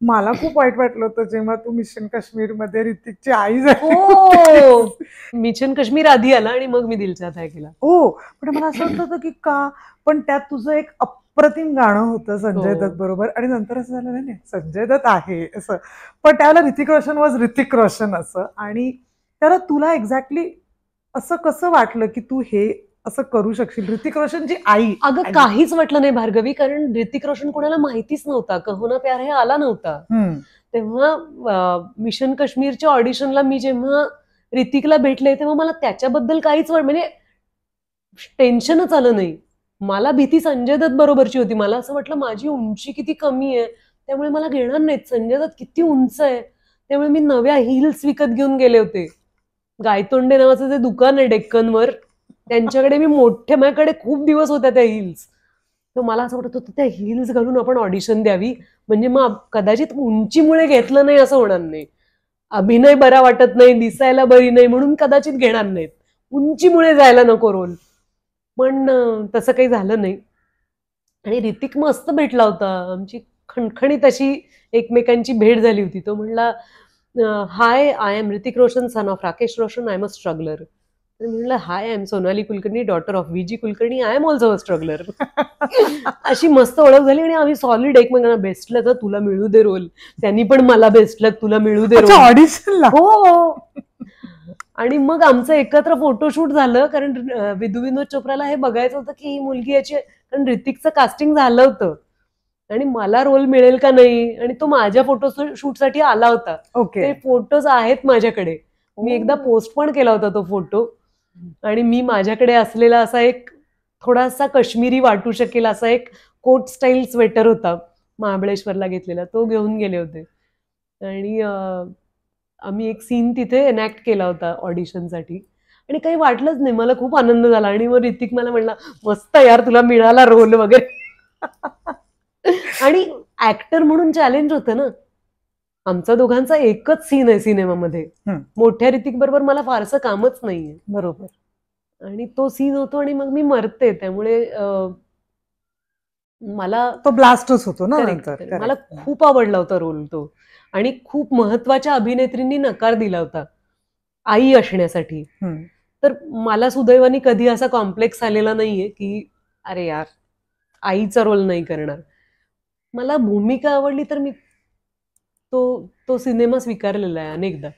मला खूप वाईट वाटलं होतं जेव्हा तू मिशन काश्मीर मध्ये ऋतिकची आई झाली हो, होतीस. मिशन काश्मीर आधी आला आणि मग मी दिल चाहता है केला. हो, पण मला असं वाटत होतं की का, पण त्यात तुझं एक अप्रतिम गाणं होतं संजय दत्त हो. बरोबर, आणि नंतर असं झालं नाही नाही, संजय दत्त आहे असं, पण त्याला ऋतिक रोशन वॉज ऋतिक रोशन असं. आणि त्याला तुला एक्झॅक्टली असं कसं वाटलं की तू हे असं करू शकशील, ऋतिक रोशनची आई. अगं काहीच वाटलं नाही भार्गवी, कारण ऋतिक रोशन कोणाला माहितीच नव्हता, कहो ना प्यार है आला नव्हता. हम्म. तेव्हा मिशन काश्मीरच्या ऑडिशनला मी जेव्हा ऋतिकला भेटले तेव्हा मला त्याच्याबद्दल काहीच म्हणजे टेन्शनच आलं नाही. मला भीती संजय दत्त बरोबरची होती. मला असं वाटलं माझी उंची किती कमी आहे, त्यामुळे मला घेणार नाहीत. संजय दत्त किती उंच आहे, त्यामुळे मी नव्या हिल्स विकत घेऊन गेले होते. गायतोंडे नावाचं जे दुकान आहे डेक्कनवर, त्यांच्याकडे मी माझ्याकडे खूप दिवस होत्या त्या हिल्स. तर मला असं वाटत होतं त्या हिल्स घालून आपण ऑडिशन द्यावी, म्हणजे मग कदाचित उंचीमुळे घेतलं नाही असं होणार नाही, अभिनय बरा वाटत नाही, दिसायला बरी नाही म्हणून कदाचित घेणार नाहीत, उंचीमुळे जायला नको रोल. पण तसं काही झालं नाही. आणि ऋतिक मस्त भेटला होता, आमची खणखणीत अशी एकमेकांची भेट झाली होती. तो म्हणला, hi I am Hrithik Roshan son of Rakesh Roshan, I am a struggler. म्हणलं, hi I am Sonali Kulkarni daughter of VG Kulkarni, I am also a struggler. अशी मस्त ओळख झाली आणि आम्ही सॉलिड एकमेकांना बेस्ट लक तुला मिळू दे रोल, त्यांनी पण मला बेस्ट लक तुला मिळू दे रोल. ऑडिशनला हो. आणि मग आमचं एकत्र फोटोशूट झालं, कारण विधू विनोद चोप्राला हे बघायचं होतं की ही मुलगी याची, कारण ऋतिकचं कास्टिंग झालं होतं आणि मला रोल मिळेल का नाही, आणि तो माझ्या फोटोशूटसाठी आला होता. ओके. ते फोटोज आहेत माझ्याकडे, मी एकदा पोस्ट पण केला होता तो फोटो. आणि मी माझ्याकडे असलेला असा एक थोडासा काश्मीरी वाटू शकेल असा एक कोट स्टाईल स्वेटर होता, महाबळेश्वरला घेतलेला, तो घेऊन गेले होते. आणि आम्ही एक सीन तिथे एनॅक्ट केला होता ऑडिशनसाठी, आणि काही वाटलंच नाही, मला खूप आनंद झाला. आणि मग ऋतिक मला म्हणला, मस्त यार तुला मिळाला रोल वगैरे. आणि ऍक्टर म्हणून चॅलेंज होतं ना, आमचा दोघांचा एकच सीन आहे सिनेमामध्ये, मोठ्या ऋतिक बरोबर मला फारसं कामच नाहीये. बरोबर. आणि तो सीन होतो आणि मग मी मरते, त्यामुळे मला तो ब्लास्टच होतो ना. मला खूप आवडला होता रोल तो. आणि खूप महत्वाच्या अभिनेत्रींनी नकार दिला होता आई असण्यासाठी. तर मला सुदैवाने कधी असा कॉम्प्लेक्स आलेला नाहीये की अरे यार आईचा रोल नाही करणार. मला भूमिका आवडली तर मी तो सिनेमा स्वीकारलेला आहे अनेकदा.